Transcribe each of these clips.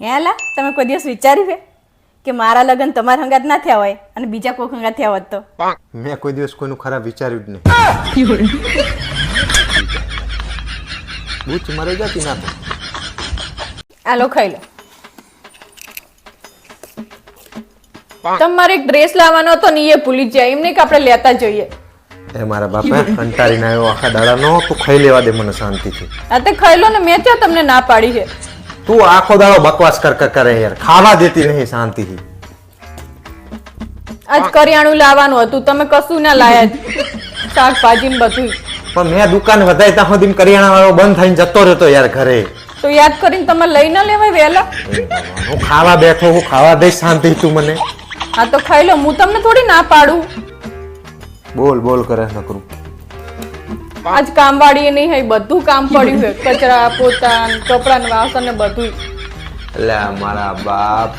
હેલા તમે કોઈ દિવસ વિચાર્યું છે કે મારા લગ્ન તમારા હંગાત ના થયા હોય અને બીજા કોઈ હંગાત થયા હોત તો? મેં કોઈ દિવસ કોઈનું ખરાબ વિચાર્યું જ નહીં. બૂચ મરે જતી ના તો. આલો ખાઈ લો. તમારે એક ડ્રેસ લાવવાનો હતો ને એ ભૂલી જ જાય, એમ નહીં કે આપણે લેતા જોઈએ. એ મારા બાપા કંટાળીને આવ્યો આખા દાડાનો, તું ખાઈ લેવા દે મને શાંતિથી. આ તે ખાઈ લો ને, મેં ત્યાં તમને ના પાડી છે. તું આખો દાડો બકવાસ કરે યાર, ખાવા દેતી નહીં શાંતિથી. આજ કરિયાણું લાવવાનું હતું, તમે કશું ના લાયા, શાકભાજી ને બધું. પણ મેં દુકાન વધારી ત્યાં સુધી કરિયાણા વાળો બંધ થઈને જતો રહેતો યાર ઘરે. તો યાદ કરીને તમે લઈ ન લેવાય વહેલા. હું ખાવા બેઠો, હું ખાવા દઈશ શાંતિ તું મને. હા તો ખાઈ લો, હું તમને થોડી ના પાડું. બોલ બોલ કરે નકરું. આજ કામવાળી નહીં હોય, બધું કામ પડ્યું છે, કચરા પોતા કપડા ને વાસણ ને બધું. એટલે મારા બાપ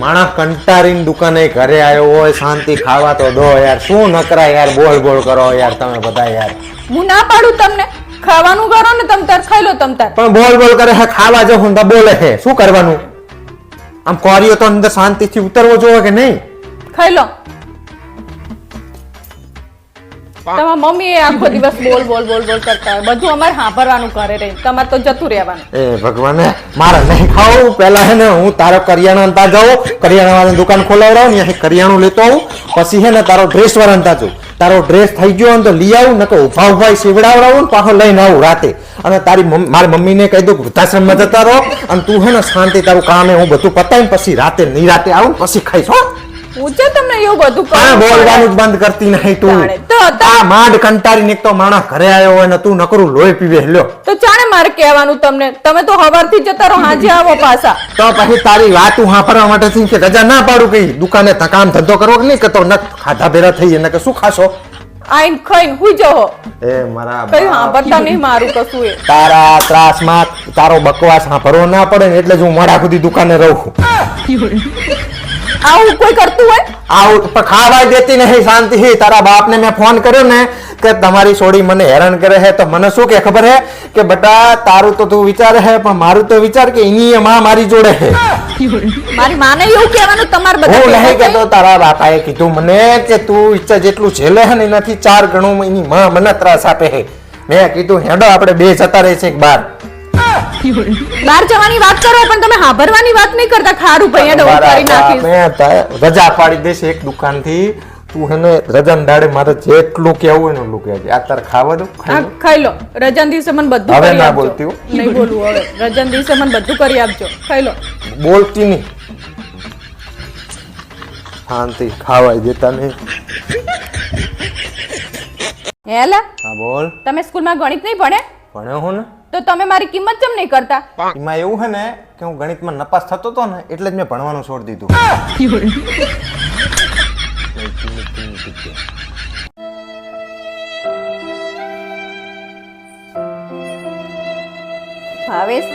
માણસ કંટાળીને દુકાને ઘરે આવ્યો હોય, શાંતિ ખાવા તો દો યાર. શું નકરા યાર, બોલ બોલ કરો યાર તમે બધા યાર. હું ના પાડું તમને, ખાવાનું કરો ને તમ તાર, ખાઈ લો તમ તાર. પણ બોલ બોલ કરે હે, ખાવા જો હું બોલે હે, શું કરવાનું? આમ કોરિયો તો અંદર શાંતિથી ઉતરવો જોઈએ કે નહીં? ખાઈ લો. તમારા મમ્મી એ આખો દિવસ બોલ બોલ બોલ બોલ કરતા હોય, બધું અમારે સાંભળવાનું ઘરે રહી, તમારે તો જતું રહેવાનું. એ ભગવાન, મારે નહીં ખાવું. પેલા હે ને હું તારો કરિયાણા તા જાઉં, કરિયાણા વાળાની દુકાન ખોલાવડાવું ને અહીંયાથી કરિયાણું લેતો આવું, પછી હે ને તારો ડ્રેસ વાળાને તા જાઉં. તારો ડ્રેસ થઈ ગયો ને તો લઈ આવું, નકો ઉભા ઉભા સીવડાવડાવું ને પાછો લઈને આવું રાતે. અને તારી મારી મમ્મીને કહી દઉં વૃદ્ધાશ્રમમાં જતા રહો, અને તું હે ને શાંતિ તારું કામ હું બધું પતાવીને પછી રાતે નિરાતે આવું, પછી ખાઈશ. હો પૂછે તમને એવું બધું બોલવાનું જ બંધ કરતી નહીં તું. આ માંડ કંટાળીને એક તો માણસ ઘરે આવ્યો હોય ને તું નકરું લોહી પીવે લ્યો. તો ચાણે મારે કહેવાનું તમને, તમે તો હવારથી જતા રહો, હાજે આવો પાછા. તો પછી તારી વાત હું સાંભળવા માટે થી કે રજા ના પાડું કઈ દુકાને કામ ધંધો કરવો કે નહીં, કે તો ન ખાધા ભેરા થઈ ને કે શું ખાશો? આઈન ખાઈને હુઈ જાઓ. એ મારા કઈ સાંભળતા નહીં મારું કશું એ. તારા ત્રાસમાં તારો બકવાસ સાંભળવો ના પડે ને એટલે જ હું મોડા સુધી દુકાને રહું. આવું કોઈ કરતું હોય? આવું પણ ખાવા દેતી નહીં શાંતિ. તારા બાપને મેં ફોન કર્યો ને કે તમારી છોડી મને હેરાન કરે છે, તો મને શું કે ખબર હે કે બેટા તારું તો તું વિચારે હે, પણ મારું તો વિચાર કે એની માં મારી જોડે હે. મારી માને એવું કહેવાનું તમારે બધા? હું નહીં કહેતો, તારા બાપાએ કીધું મને કે તું ઈચ્છા જેટલું ઝેલે હે ને એનાથી 4 ગણું એની માં મને ત્રાસ આપે હે. મેં કીધું હેડો આપણે બે જતા રહે છે બહાર. બહાર જવાની વાત કરો પણ તમે સાંભળવાની વાત નહીં કરતા. ખારું ભાઈ કરી નાખીશ. રજા પાડી દઈશ એક દુકાન થી. તું હેને રજાના દાડે મારે જેટલું કેવું હોય ને એટલું કહેજે. આ તાર ખાવા દો, ખાઈ લો. રજાના દિવસે મને બધું હવે કરી ના આપજો. બોલતી હો. નહીં બોલવું હવે. રજાના દિવસે મને બધું કરી આપજો. ખાઈ લો. બોલતી નહીં, શાંતિ ખાવાય દેતા નહીં. હેલા હા બોલ. તમે સ્કૂલમાં ગણિત નહીં ભણે? ભણ્યો હું ને. તો તમે મારી કિંમત કેમ નહીં કરતા? એમાં એવું હે ને કે હું ગણિતમાં નપાસ થતો હતો ને એટલે જ મેં ભણવાનું છોડી દીધું. ભાવેશ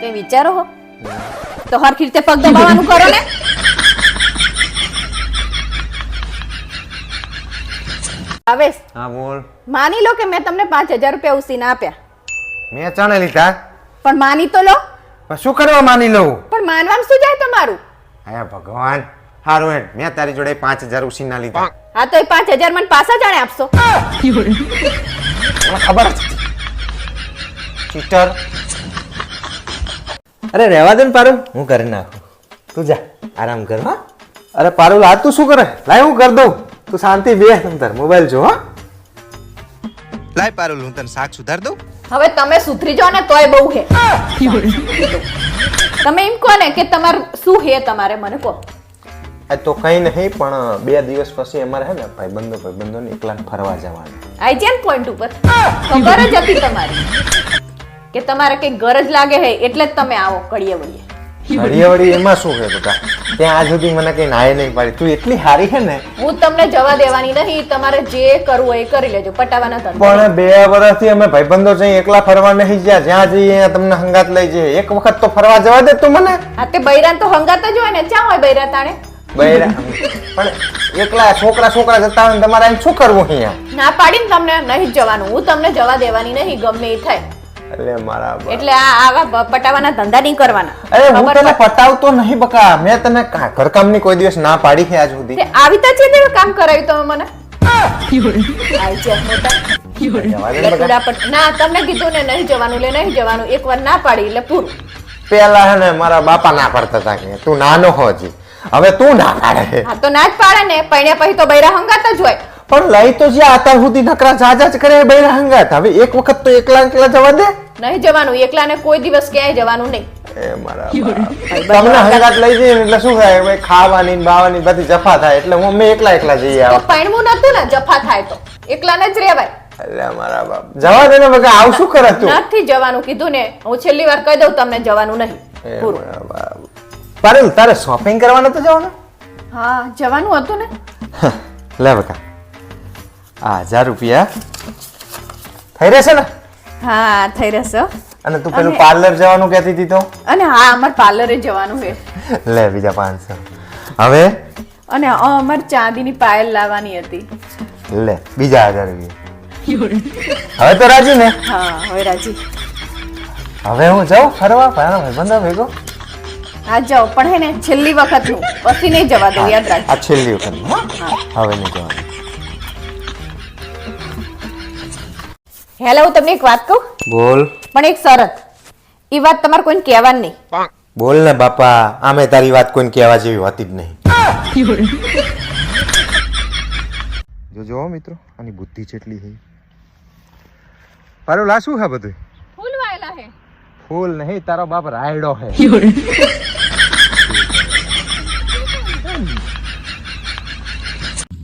કઈ વિચારો હો તો હરખી રીતે પગ દબાવવાનું કરો ને. ભાવેશ હા બોલ. માની લો કે મેં તમને 5000 રૂપિયા ઉસીને આપ્યા. મેં ચાણે લીધા. પણ માની તો લો. પણ શું કરવા માની લઉં? પણ માનવામાં શું જાય તમારું? હે ભગવાન, હારું હે મેં તારી જોડે 5000 ઉસીના લીધા. હા તો એ 5000 મને પાછા જાણે આપશો? મને ખબર જ હતી. ચીટર. અરે રહેવા દે ને પારુલ, હું કરી નાખું. તું જા આરામ કર. હા અરે પારુલ આ તું શું કરે? લાય હું કરી દઉં, તું શાંતિ બે તમ તાર મોબાઈલ જો. હા લાય પારુલ હું તને શાક સુધાર દઉં. હવે તમે સુધરી જાઓ ને તોય બહુ હે. તમે એમ કહો ને કે તમારું શું હે, તમારે મને કહો. આ તો કઈ નહીં, પણ 2 દિવસ પછી અમારે હે ને ભાઈબંધો ને એકલા ફરવા જવાનું. આઈ જેન પોઈન્ટ ઉપર ખબર જ હતી તમારી કે તમારે કઈ ગરજ લાગે હે એટલે જ તમે આવો કડીએ વળીએ. ઘડિયાળી એમાં શું છે બેટા? ત્યાં આજ સુધી મને કઈ નાય નહીં પાડી. તું એટલી હારી છે ને. હું તમને જવા દેવાની નહીં, તમારે જે કરવું હોય એ કરી લેજો. પટાવાના ધંધા. પણ 2 વર્ષથી અમે ભાઈબંધો જઈ એકલા ફરવા નહીં ગયા. જ્યાં જઈએ તમને હંગાત લઈ જઈએ. એક વખત તો ફરવા જવા દે તું મને. હા તે બૈરાન તો હંગાત જ હોય ને. ચા હોય બૈરા તાણે? બૈરા પણ એકલા છોકરા જતા હોય તમારે શું કરવું અહીંયા? ના પાડીને તમને નહીં જવાનું. હું તમને જવા દેવાની નહીં ગમે એ થાય. એટલે મારા બાપ. એટલે આવા પટાવાના ધંધા નહીં કરવાના. અરે હું ખબર તને પડ- પટાવતો નહીં બકા, મેં તને ઘરકામની કોઈ દિવસ ના પાડી છે આજ સુધી. તે આવી તા છે ને કામ કરાવ્યું તમે મને આઈ જા મોટા. જવા દે ને બકા. લટુડા પટ- ના તમને કીધું ને નહીં જવાનું લે નહીં જવાનું, એકવાર ના પાડી એટલે પૂરું. પેલા હે ને મારા બાપા ના પાડતા હતા કે તું નાનો હો હજી, હવે તું ના પાડે. હા તો ના જ પાડે ને, પૈણ્યા પછી તો બૈરા હંગાત જ હોય. પણ લઈ તો જ્યાં અત્યાર સુધી નકરા જાજા જ કરે બૈરા હંગાત, હવે એક વખત તો એકલા એકલા જવા દે. નહીં જવાનું, એકલાને કોઈ દિવસ ક્યાંય જવાનું નહીં. એ મારા બાપ. તમને હંગાત લઈ જઈએ ને એટલે શું થાય ભાઈ, ખાવાની ને બાવાની બધી જફા થાય, એટલે હું અમે એકલા એકલા જઈએ તો આવા. પૈણવું નતું ને, જફા થાય તો એકલાને જ રેવાય. એટલે મારા બાપ જવા દે ને બકા, આવું શું કરે તું? નથી જવાનું કીધું ને, હું છેલ્લી વાર કહી દઉં તમને જવાનું નહીં. એ પૂરું. મારા બાપ. પારુલ તારે શોપિંગ કરવા નતું જવાનું? હા જવાનું હતું ને. લે બકા, આ 1000 રૂપિયા થઈ રહેશે ને? હા થઈ રહેશે. અને તું પેલું અને- પાર્લર જવાનું કહેતી હતી તો અને હા અમારે પાર્લરે જવાનું છે. લે બીજા 500. હવે અને અમારે ચાંદીની પાયલ લાવવાની હતી. લે બીજા 1000 રૂપિયા. હવે તો રાજી ને? હા હવે રાજી. હવે હું જાઉં ફરવા ભાઈબંધો ભેગો. હા જાઓ, પણ હે ને છેલ્લી વખતનું, પછી નહીં જવા દઉં, યાદ રાખજો. આ છેલ્લી વખત હો? હવે નહીં જવાનું. હેલો, હું તમને એક વાત કહું, બોલ પણ એક શરત. એ વાત તમારે કોઈને કહેવાની નહીં. બોલ ને બાપા, આમે તારી વાત કોઈને કહેવા જેવી હોતી જ નહીં. જોજો મિત્રો, આની બુદ્ધિ જેટલી છે. પારુલ આ શું છે બધું? ફૂલ વાયેલા હે. ફૂલ નહીં, તારો બાપ રાયડો છે.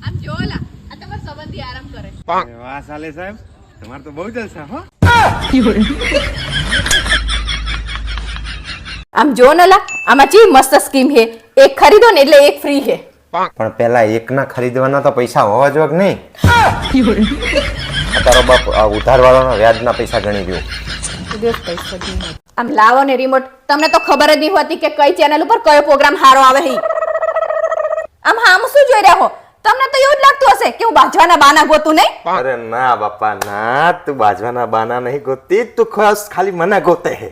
આમ જોલા, આ તમારા સંબંધી આરામ કરે. વાહ સાલે સાહેબ, તમાર તો બહુ જલસા હો. આમ જો નલા, આમાં ચી મસ્ત સ્કીમ છે, એક ખરીદો ને એટલે એક ફ્રી છે. પણ પેલા એકના ખરીદવાના તો પૈસા હોવા જોઈએ કે નહીં? આ તારો બાપ આ ઉધારવાળાના વ્યાજના પૈસા ગણી ગયો. આમ લાવો ને રિમોટ, તમને તો ખબર જ નહીં હોતી કે કઈ ચેનલ ઉપર કયો પ્રોગ્રામ હારો આવે છે. આમ હા શું જોઈ રહ્યા હો? તમને તો એવું જ લાગતું હશે કે હું બાજવાના બાના ગોતું નહીં. અરે ના બાપા ના, તું બાજવાના બાના નહીં ગોતી, તું ખાસ ખાલી મને ગોતે હે.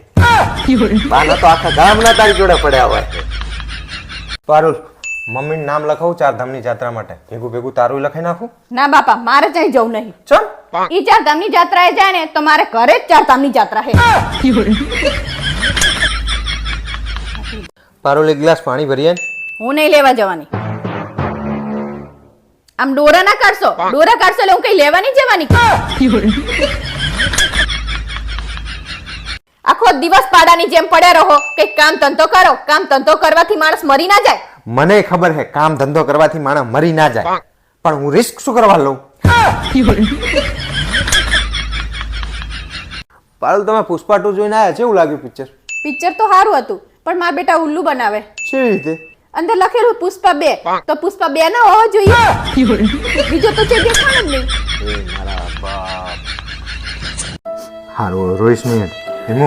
બાના તો આખા ગામના તારી જોડે પડ્યા હોય. પારુલ, મમ્મીનું નામ લખાવું ચારધામની જાત્રા માટે, ભેગું ભેગું તારું લખાઈ નાખું? ના બાપા, મારે ત્યાં જવું નહીં. ચલ. ઈ ચારધામની જાત્રાએ જાય ને તો મારે ઘરે જ ચારધામની જાત્રા છે. પારુલ એક ગ્લાસ પાણી ભરીએ. હું નહીં લેવા જવાની. આમ ડોરા ના કાઢશો, ડોરા કાઢશો એટલે હું કઈ લેવા નહીં જવાની. આખો દિવસ પાડાની જેમ પડ્યા રહો, કઈક કામ ધંધો કરો. કામ ધંધો કરવાથી માણસ મરી ના જાય. મને ખબર છે કામ ધંધો કરવાથી માણસ મરી ના જાય, પણ હું રિસ્ક શું કરવા લઉં? પારુલ તમે પુષ્પા 2 જોઈને આયા, કેવું લાગ્યું પિક્ચર? પિક્ચર તો સારું હતું, પણ મારા બેટા ઉલ્લુ બનાવે. કેવી રીતે? અંદર લખેલું પુષ્પા 2, તો પુષ્પા 2 ના હોવો જોઈએ. બીજો તો છે દેખાણ જ નહીં. હારું રોઈશ નહીં. હિમુ,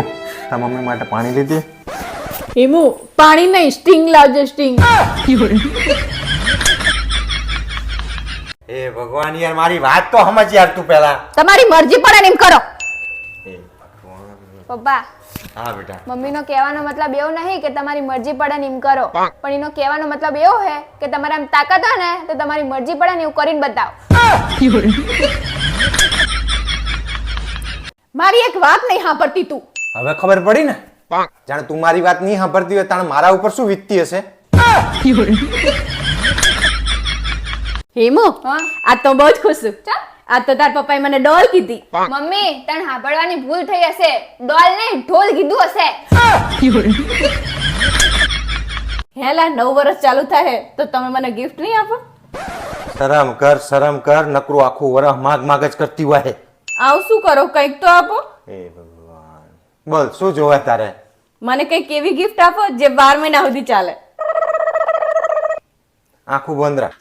તાર મમ્મી માટે પાણી લીધી? હિમુ, પાણી નહીં, સ્ટિંગ લાવજે, સ્ટિંગ. એ ભગવાન યાર, મારી વાત તો સમજ યાર તું પહેલા. તમારી મરજી પડે ને એમ કરો. પપ્પા, હા બેટા. મમ્મીનો કહેવાનો મતલબ એવો નહીં કે તમારી મરજી પડે ને એમ કરો, પણ એનો કહેવાનો મતલબ એવો છે કે તમારે આમ તાકાત હોય ને તો તમારી મરજી પડે ને એવું કરીને બતાવો. મારી એક વાત નહીં સાંભળતી તું. હવે ખબર પડી ને, જાણે તું મારી વાત નહીં સાંભળતી હોય તાણે મારા ઉપર શું વીતતી હશે. હેમુ, હા? આ તો બહુ જ ખુશ છું. ચા? આ તો તાર પપ્પાએ મને ડોલ કીધી. મમ્મી, તને સાંભળવાની ભૂલ થઈ હશે. ડોલ નહીં, ઢોલ કીધું હશે. હેલા 9 વર્ષ ચાલુ થાય તો તમે મને ગિફ્ટ નહીં આપો? શરમ કર, નકરું આખું વરહ માગ માગ જ કરતી હોય. આવું શું કરો, કંઈક તો આપો. એ ભગવાન, બોલ શું જોવે તારે? મને કંઈક એવી ગિફ્ટ આપો જે 12 મહિના સુધી ચાલે. આખું બંધ રાખ.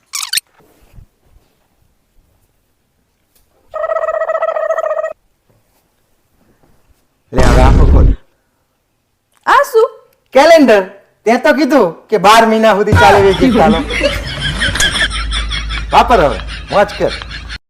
લે હવે આખું ખોલ. આ શું? કેલેન્ડર. તે તો કીધું કે 12 મહિના સુધી ચાલે એવી gift આલો. વાપર હવે, મોજ કર.